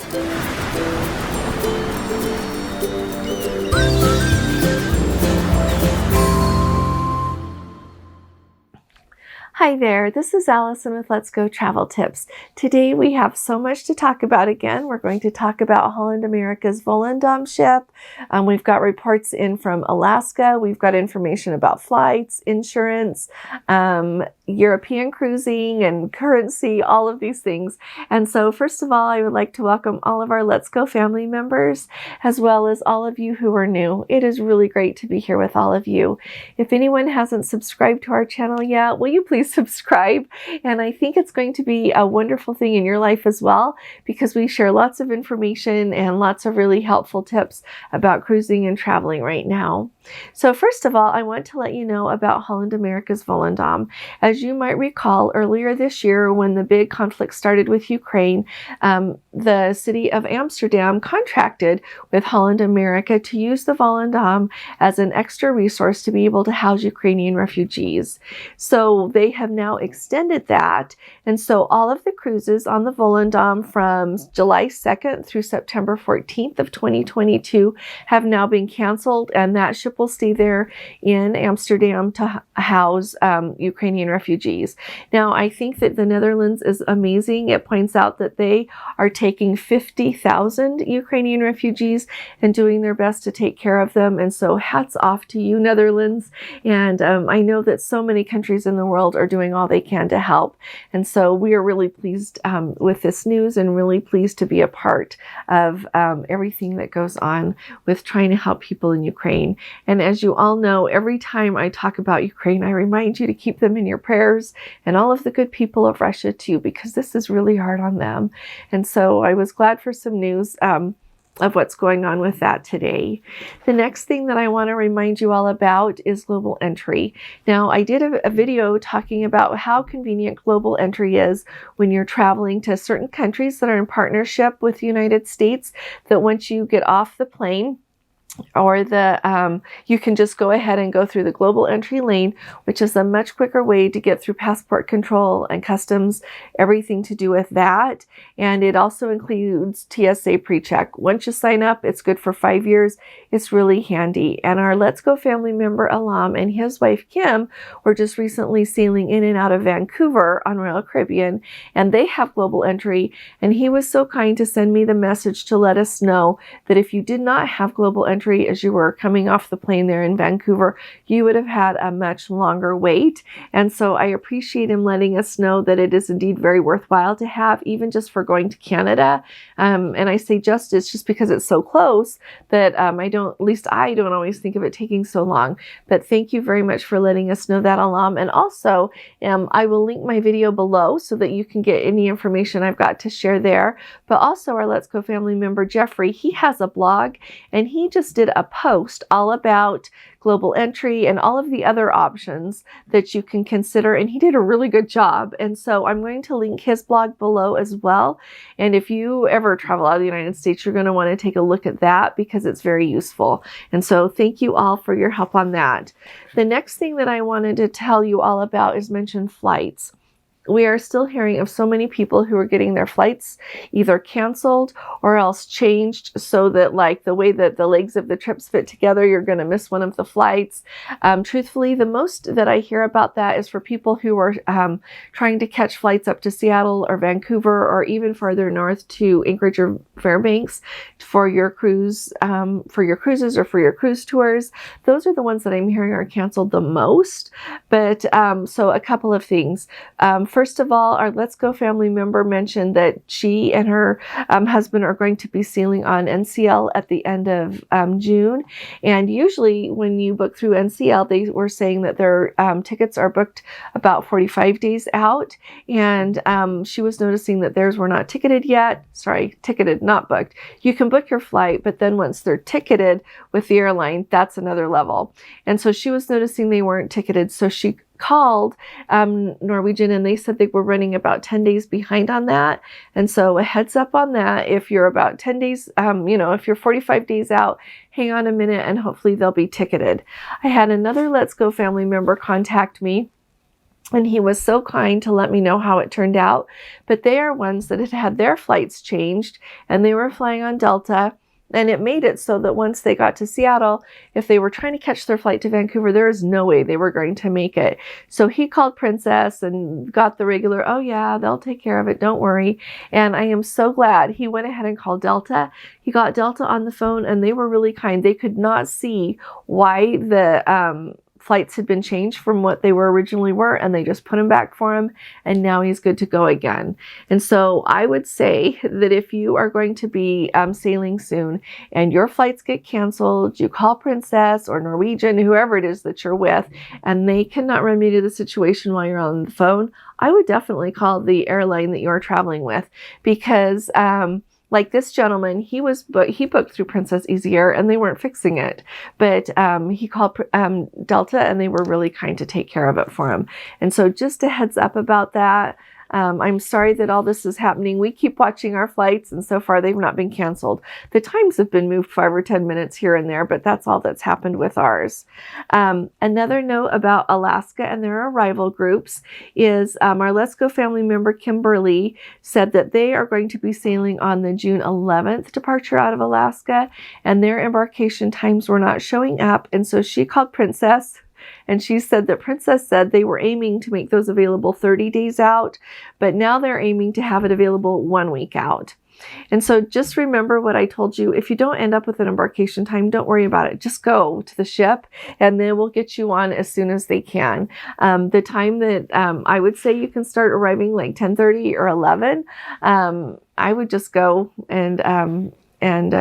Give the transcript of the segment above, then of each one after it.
Hi there, this is Allison with Let's Go Travel Tips. Today we have so much to talk about again. We're going to talk about Holland America's Volendam ship. We've got reports in from Alaska. We've got information about flights, insurance, European cruising and currency, all of these things. And so first of all, I would like to welcome all of our Let's Go family members, as well as all of you who are new. It is really great to be here with all of you. If anyone hasn't subscribed to our channel yet, will you please subscribe? And I think it's going to be a wonderful thing in your life as well, because we share lots of information and lots of really helpful tips about cruising and traveling right now. So first of all, I want to let you know about Holland America's Volendam. As you might recall, earlier this year when the big conflict started with Ukraine, the city of Amsterdam contracted with Holland America to use the Volendam as an extra resource to be able to house Ukrainian refugees. So they have now extended that, and so all of the cruises on the Volendam from July 2nd through September 14th of 2022 have now been canceled, and that ship will stay there in Amsterdam to house Ukrainian refugees. Now, I think that the Netherlands is amazing. It points out that they are taking 50,000 Ukrainian refugees and doing their best to take care of them, and so hats off to you, Netherlands. And I know that so many countries in the world are doing all they can to help, and so we are really pleased with this news and really pleased to be a part of everything that goes on with trying to help people in Ukraine. And as you all know, every time I talk about Ukraine, I remind you to keep them in your prayers, and all of the good people of Russia too, because this is really hard on them. And so I was glad for some news of what's going on with that today. The next thing that I want to remind you all about is global entry. Now, I did a video talking about how convenient global entry is when you're traveling to certain countries that are in partnership with the United States, that once you get off the plane, or you can just go ahead and go through the global entry lane, which is a much quicker way to get through passport control and customs, everything to do with that. And it also includes TSA pre-check. Once you sign up, it's good for 5 years. It's really handy. And our Let's Go family member Alam and his wife Kim were just recently sailing in and out of Vancouver on Royal Caribbean, and they have global entry. And he was so kind to send me the message to let us know that if you did not have global entry as you were coming off the plane there in Vancouver, you would have had a much longer wait. And so I appreciate him letting us know that it is indeed very worthwhile to have, even just for going to Canada. And I say it's just because it's so close that I don't always think of it taking so long. But thank you very much for letting us know that, Alam. And also, I will link my video below so that you can get any information I've got to share there. But also our Let's Go family member Jeffrey, he has a blog, and he just did a post all about global entry and all of the other options that you can consider, and he did a really good job. And so I'm going to link his blog below as well. And if you ever travel out of the United States, you're going to want to take a look at that because it's very useful. And so thank you all for your help on that. The next thing that I wanted to tell you all about is mention flights. We are still hearing of so many people who are getting their flights either canceled or else changed so that, like, the way that the legs of the trips fit together, you're going to miss one of the flights. Truthfully, the most that I hear about that is for people who are trying to catch flights up to Seattle or Vancouver, or even further north to Anchorage or Fairbanks for your cruises or for your cruise tours. Those are the ones that I'm hearing are canceled the most. But so a couple of things. First of all, our Let's Go family member mentioned that she and her husband are going to be sailing on NCL at the end of June. And usually when you book through NCL, they were saying that their tickets are booked about 45 days out. And she was noticing that theirs were not ticketed yet. Sorry, ticketed, not booked. You can book your flight, but then once they're ticketed with the airline, that's another level. And so she was noticing they weren't ticketed. So she called Norwegian, and they said they were running about 10 days behind on that. And so a heads up on that. If you're about 10 days, if you're 45 days out, hang on a minute and hopefully they'll be ticketed. I had another Let's Go family member contact me And he was so kind to let me know how it turned out. But they are ones that had had their flights changed, and they were flying on Delta. And it made it so that once they got to Seattle, if they were trying to catch their flight to Vancouver, there is no way they were going to make it. So he called Princess and got the regular, oh yeah, they'll take care of it, don't worry. And I am so glad he went ahead and called Delta. He got Delta on the phone, and they were really kind. They could not see why the flights had been changed from what they were originally were, and they just put him back for him, and now he's good to go again. And so I would say that if you are going to be sailing soon and your flights get canceled, you call Princess or Norwegian, whoever it is that you're with, and they cannot remedy the situation while you're on the phone, I would definitely call the airline that you're traveling with, because like this gentleman, he booked through Princess Easy Air, and they weren't fixing it. But he called Delta, and they were really kind to take care of it for him. And so just a heads up about that. I'm sorry that all this is happening. We keep watching our flights, and so far they've not been canceled. The times have been moved 5 or 10 minutes here and there, but that's all that's happened with ours. Another note about Alaska and their arrival groups is our Let's Go family member Kimberly said that they are going to be sailing on the June 11th departure out of Alaska, and their embarkation times were not showing up, and so she called Princess. And she said that Princess said they were aiming to make those available 30 days out, but now they're aiming to have it available 1 week out. And so just remember what I told you. If you don't end up with an embarkation time, don't worry about it. Just go to the ship, and they will get you on as soon as they can. The time that I would say you can start arriving, like 10:30 or 11, I would just go and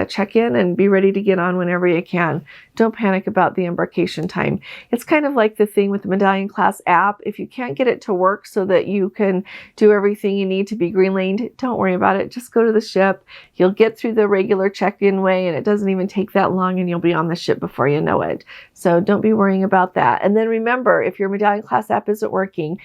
check in and be ready to get on whenever you can. Don't panic about the embarkation time. It's kind of like the thing with the Medallion Class app. If you can't get it to work so that you can do everything you need to be green-laned, don't worry about it. Just go to the ship. You'll get through the regular check-in way, and it doesn't even take that long, and you'll be on the ship before you know it. So don't be worrying about that. And then remember, if your Medallion Class app isn't working,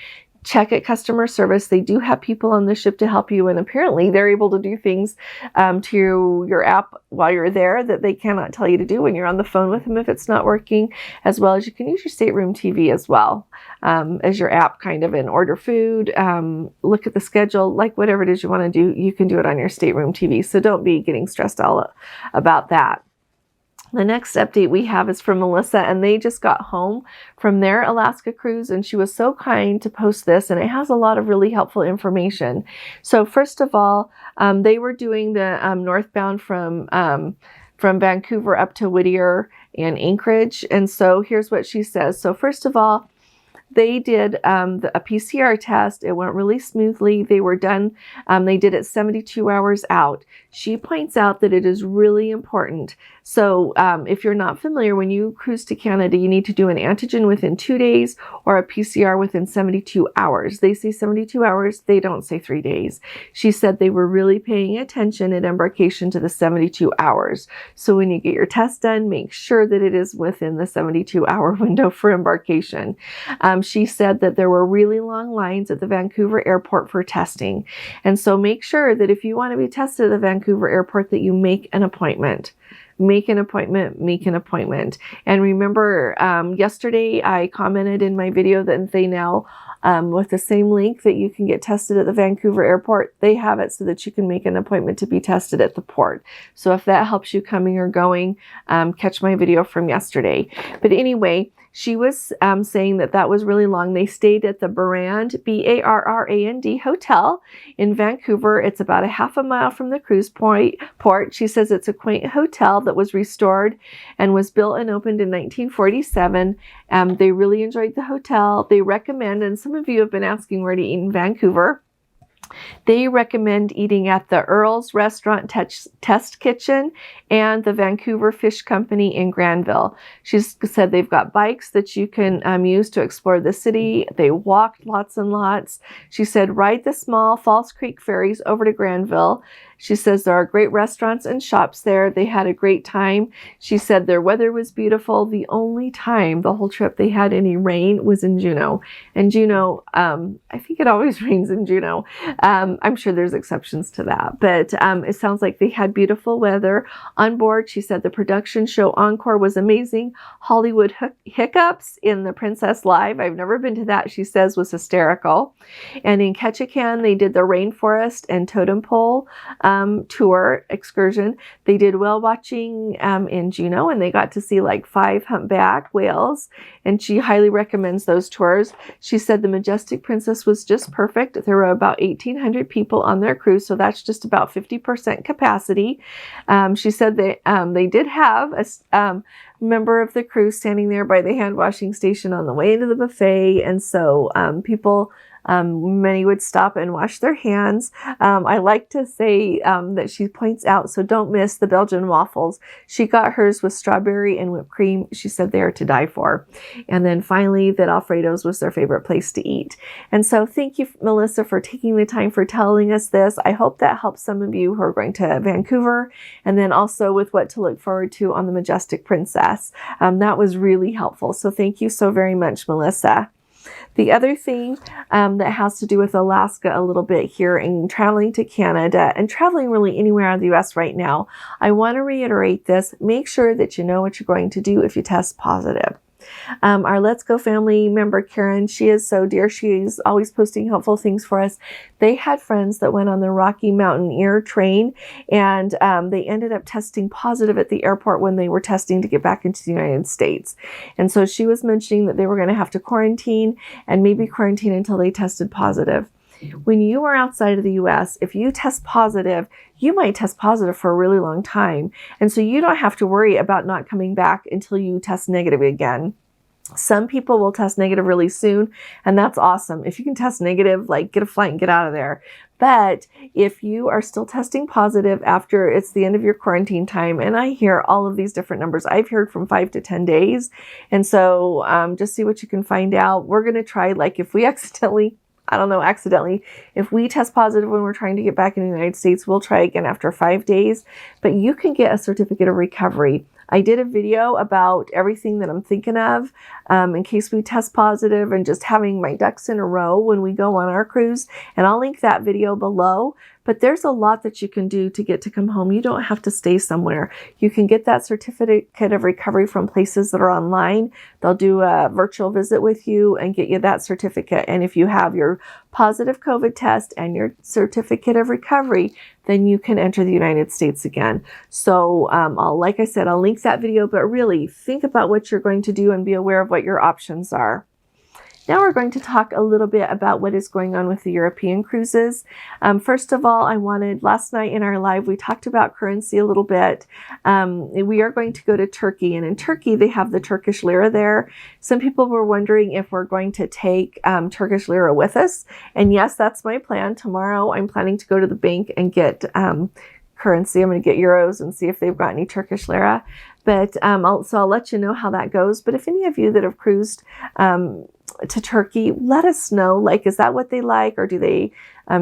check at customer service. They do have people on the ship to help you, and apparently they're able to do things to your app while you're there that they cannot tell you to do when you're on the phone with them if it's not working, as well as you can use your stateroom TV as well as your app, kind of, and order food, look at the schedule, like whatever it is you want to do, you can do it on your stateroom TV. So don't be getting stressed out about that. The next update we have is from Melissa, and they just got home from their Alaska cruise, and she was so kind to post this, and it has a lot of really helpful information. So first of all, they were doing the northbound from Vancouver up to Whittier and Anchorage, and so here's what she says. So first of all, they did a PCR test. It went really smoothly. They were done. They did it 72 hours out. She points out that it is really important. So if you're not familiar, when you cruise to Canada, you need to do an antigen within 2 days or a PCR within 72 hours. They say 72 hours. They don't say 3 days. She said they were really paying attention at embarkation to the 72 hours. So when you get your test done, make sure that it is within the 72-hour window for embarkation. She said that there were really long lines at the Vancouver airport for testing. And so make sure that if you want to be tested at the Vancouver airport, that you make an appointment. Make an appointment, make an appointment. And remember, yesterday I commented in my video that they now, with the same link that you can get tested at the Vancouver airport, they have it so that you can make an appointment to be tested at the port. So if that helps you coming or going, catch my video from yesterday. But anyway, she was saying that that was really long. They stayed at the Barrand, B-A-R-R-A-N-D Hotel in Vancouver. It's about a half a mile from the cruise port. She says it's a quaint hotel that was restored and was built and opened in 1947. They really enjoyed the hotel. They recommend, and some of you have been asking where to eat in Vancouver, they recommend eating at the Earl's Restaurant Test Kitchen and the Vancouver Fish Company in Granville. She said they've got bikes that you can use to explore the city. They walked lots and lots. She said ride the small Falls Creek ferries over to Granville. She says there are great restaurants and shops there. They had a great time. She said their weather was beautiful. The only time the whole trip they had any rain was in Juneau. And Juneau, I think it always rains in Juneau. I'm sure there's exceptions to that, but it sounds like they had beautiful weather. On board, she said the production show encore was amazing. Hollywood hiccups in the Princess Live, I've never been to that, she says was hysterical. And in Ketchikan, they did the rainforest and totem pole tour excursion. They did whale watching in Juneau, and they got to see like 5 humpback whales, and she highly recommends those tours. She said the Majestic Princess was just perfect. There were about 1,800 people on their cruise, so that's just about 50% capacity. She said they did have a member of the crew standing there by the hand washing station on the way into the buffet, and so people, many would stop and wash their hands. I like to say that she points out, so don't miss the Belgian waffles. She got hers with strawberry and whipped cream. She said they are to die for. And then finally, that Alfredo's was their favorite place to eat. And so thank you, Melissa, for taking the time for telling us this. I hope that helps some of you who are going to Vancouver, and then also with what to look forward to on the Majestic Princess. That was really helpful. So thank you so very much, Melissa. The other thing that has to do with Alaska a little bit here and traveling to Canada and traveling really anywhere out of the US right now, I want to reiterate this. Make sure that you know what you're going to do if you test positive. Our Let's Go family member, Karen, she is so dear. She's always posting helpful things for us. They had friends that went on the Rocky Mountain Air train, and they ended up testing positive at the airport when they were testing to get back into the United States. And so she was mentioning that they were going to have to quarantine and maybe quarantine until they tested positive. When you are outside of the US, if you test positive, you might test positive for a really long time. And so you don't have to worry about not coming back until you test negative again. Some people will test negative really soon, and that's awesome. If you can test negative, like get a flight and get out of there. But if you are still testing positive after it's the end of your quarantine time, and I hear all of these different numbers, I've heard from 5 to 10 days. And so just see what you can find out. We're going to try, like if we accidentally, if we test positive when we're trying to get back in the United States, we'll try again after 5 days. But you can get a certificate of recovery. I did a video about everything that I'm thinking of in case we test positive and just having my ducks in a row when we go on our cruise. And I'll link that video below. But there's a lot that you can do to get to come home. You don't have to stay somewhere. You can get that certificate of recovery from places that are online. They'll do a virtual visit with you and get you that certificate. And if you have your positive COVID test and your certificate of recovery, then you can enter the United States again. So like I said, I'll link that video, but really think about what you're going to do and be aware of what your options are. Now we're going to talk a little bit about what is going on with the European cruises. First of all, last night in our live, we talked about currency a little bit. We are going to go to Turkey, and in Turkey, they have the Turkish lira there. Some people were wondering if we're going to take Turkish lira with us. And yes, that's my plan. Tomorrow, I'm planning to go to the bank and get currency. I'm going to get euros and see if they've got any Turkish lira. But I'll let you know how that goes. But if any of you that have cruised to Turkey, let us know, like, is that what they like, or do they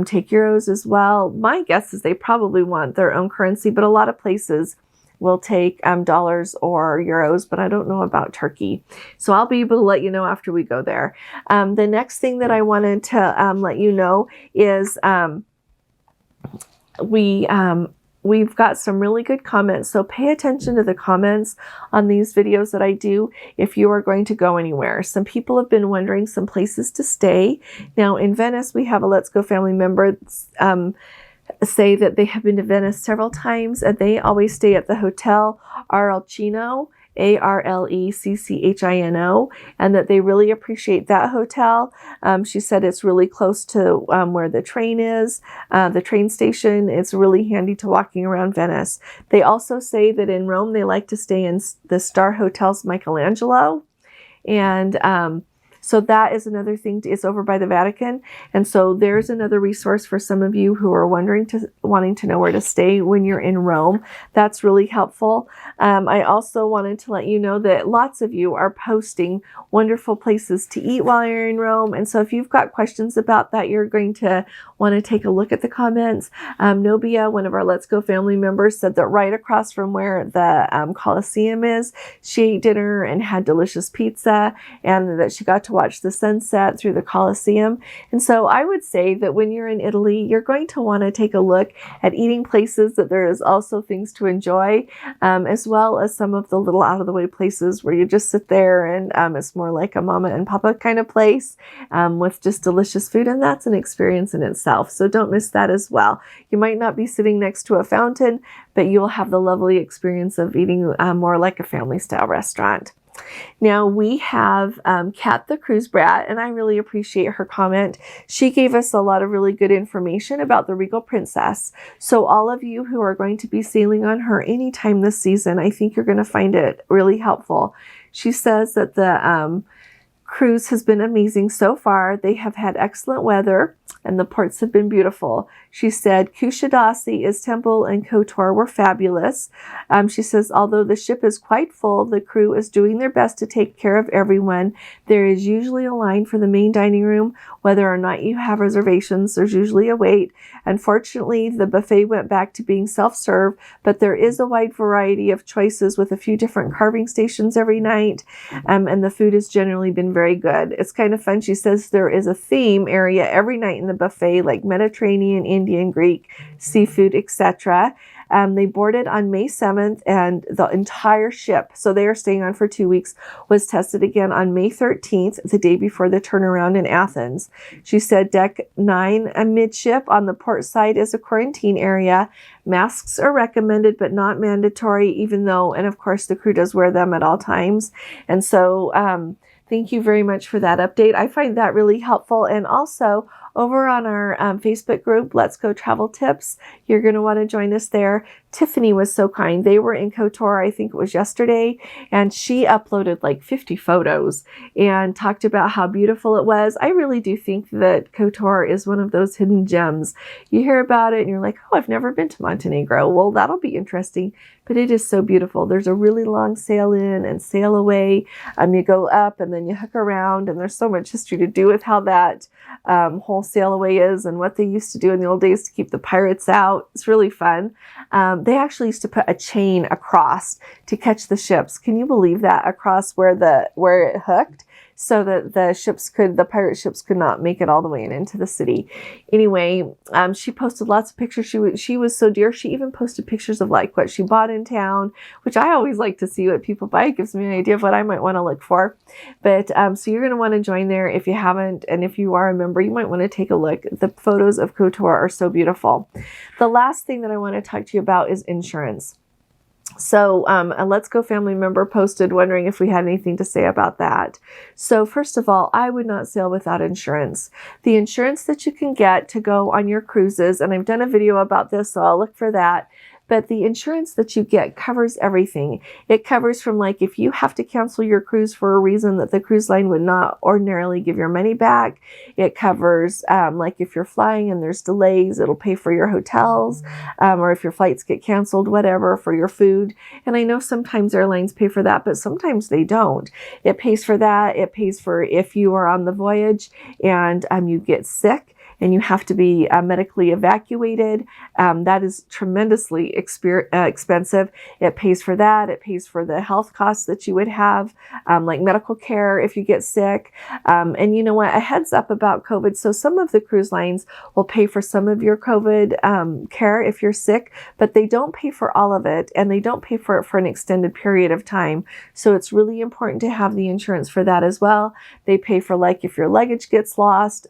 take euros as well? My guess is they probably want their own currency, but a lot of places will take dollars or euros, but I don't know about Turkey. So I'll be able to let you know after we go there. The next thing that I wanted to let you know is we've got some really good comments, so pay attention to the comments on these videos that I do if you are going to go anywhere. Some people have been wondering some places to stay. Now in Venice, we have a Let's Go family member say that they have been to Venice several times, and they always stay at the Hotel Arlecchino, Arlecchino, and that they really appreciate that hotel. She said it's really close to where the train is, the train station. It's really handy to walking around Venice. They also say that in Rome, they like to stay in the Star Hotels Michelangelo. And So that is another thing. It's over by the Vatican. And so there's another resource for some of you who are wanting to know where to stay when you're in Rome. That's really helpful. I also wanted to let you know that lots of you are posting wonderful places to eat while you're in Rome. And so if you've got questions about that, you're going to want to take a look at the comments. Nobia, one of our Let's Go family members, said that right across from where the Colosseum is, she ate dinner and had delicious pizza, and that she got to watch the sunset through the Colosseum. And so I would say that when you're in Italy, you're going to want to take a look at eating places that there is also things to enjoy, as well as some of the little out of the way places where you just sit there and it's more like a mama and papa kind of place with just delicious food. And that's an experience in itself. So don't miss that as well. You might not be sitting next to a fountain, but you'll have the lovely experience of eating more like a family style restaurant. Now we have Kat the Cruise Brat, and I really appreciate her comment. She gave us a lot of really good information about the Regal Princess. So all of you who are going to be sailing on her anytime this season, I think you're going to find it really helpful. She says that the cruise has been amazing so far. They have had excellent weather and the ports have been beautiful. She said Kushadasi, Istanbul, and Kotor were fabulous. She says, although the ship is quite full, the crew is doing their best to take care of everyone. There is usually a line for the main dining room. Whether or not you have reservations, there's usually a wait. Unfortunately, the buffet went back to being self-serve, but there is a wide variety of choices with a few different carving stations every night, and the food has generally been very good. It's kind of fun. She says there is a theme area every night in the buffet, like Mediterranean, Indian, Greek, seafood, etc. They boarded on May 7th, and the entire ship, so they are staying on for 2 weeks, was tested again on May 13th, the day before the turnaround in Athens. She said deck 9 amidship on the port side is a quarantine area. Masks are recommended but not mandatory, even though, and of course the crew does wear them at all times. And so thank you very much for that update. I find that really helpful. And also over on our Facebook group, Let's Go Travel Tips, you're going to want to join us there. Tiffany was so kind. They were in Kotor, I think it was yesterday, and she uploaded like 50 photos and talked about how beautiful it was. I really do think that Kotor is one of those hidden gems. You hear about it and you're like, oh, I've never been to Montenegro. Well, that'll be interesting, but it is so beautiful. There's a really long sail in and sail away. You go up and then you hook around, and there's so much history to do with how that whole sail away is and what they used to do in the old days to keep the pirates out. It's really fun. They actually used to put a chain across to catch the ships. Can you believe that? Across where it hooked, so that the pirate ships could not make it all the way into the city. Anyway, she posted lots of pictures. She was so dear. She even posted pictures of like what she bought in town, which I always like to see what people buy. It gives me an idea of what I might want to look for. But so you're going to want to join there if you haven't, and if you are a member, you might want to take a look. The photos of Kotor are so beautiful. The last thing that I want to talk to you about is insurance. So a Let's Go family member posted wondering if we had anything to say about that. So first of all, I would not sail without insurance. The insurance that you can get to go on your cruises, and I've done a video about this, so I'll look for that. But the insurance that you get covers everything. It covers from like if you have to cancel your cruise for a reason that the cruise line would not ordinarily give your money back. It covers like if you're flying and there's delays, it'll pay for your hotels, or if your flights get canceled, whatever, for your food. And I know sometimes airlines pay for that, but sometimes they don't. It pays for that. It pays for if you are on the voyage and you get sick and you have to be medically evacuated. That is tremendously expensive. It pays for that. It pays for the health costs that you would have, like medical care if you get sick. And you know what? A heads up about COVID. So some of the cruise lines will pay for some of your COVID care if you're sick, but they don't pay for all of it, and they don't pay for it for an extended period of time. So it's really important to have the insurance for that as well. They pay for like if your luggage gets lost,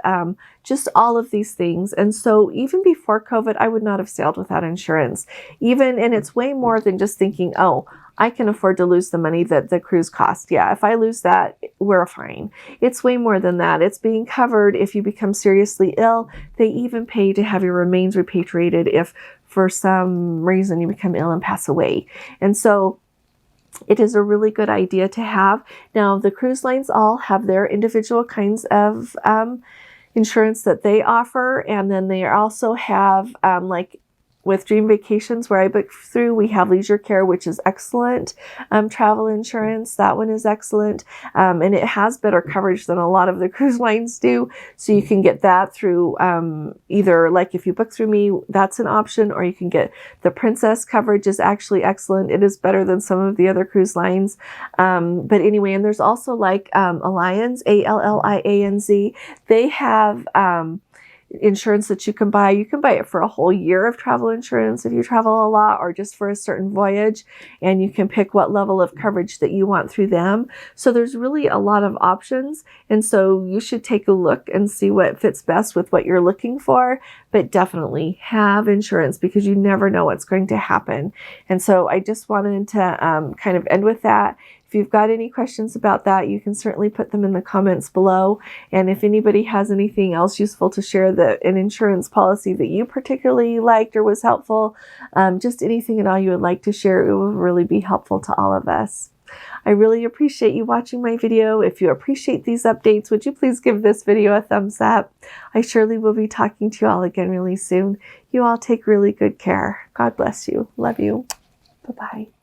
just all of these things. And so even before COVID, I would not have sailed without insurance. And it's way more than just thinking, oh, I can afford to lose the money that the cruise cost. Yeah, if I lose that, we're fine. It's way more than that. It's being covered if you become seriously ill. They even pay to have your remains repatriated if for some reason you become ill and pass away. And so it is a really good idea to have. Now, the cruise lines all have their individual kinds of insurance that they offer, and then they also have like with Dream Vacations, where I booked through, we have Leisure Care, which is excellent travel insurance. That one is excellent, and it has better coverage than a lot of the cruise lines do. So you can get that through either, like if you book through me, that's an option, or you can get the Princess coverage is actually excellent. It is better than some of the other cruise lines. But anyway, and there's also like Allianz, Allianz. They have insurance that you can buy. You can buy it for a whole year of travel insurance if you travel a lot, or just for a certain voyage, and you can pick what level of coverage that you want through them. So there's really a lot of options, and so you should take a look and see what fits best with what you're looking for, but definitely have insurance because you never know what's going to happen. And so I just wanted to kind of end with that. If you've got any questions about that, you can certainly put them in the comments below. And if anybody has anything else useful to share, an insurance policy that you particularly liked or was helpful, just anything at all you would like to share, it will really be helpful to all of us. I really appreciate you watching my video. If you appreciate these updates, would you please give this video a thumbs up? I surely will be talking to you all again really soon. You all take really good care. God bless you. Love you. Bye-bye.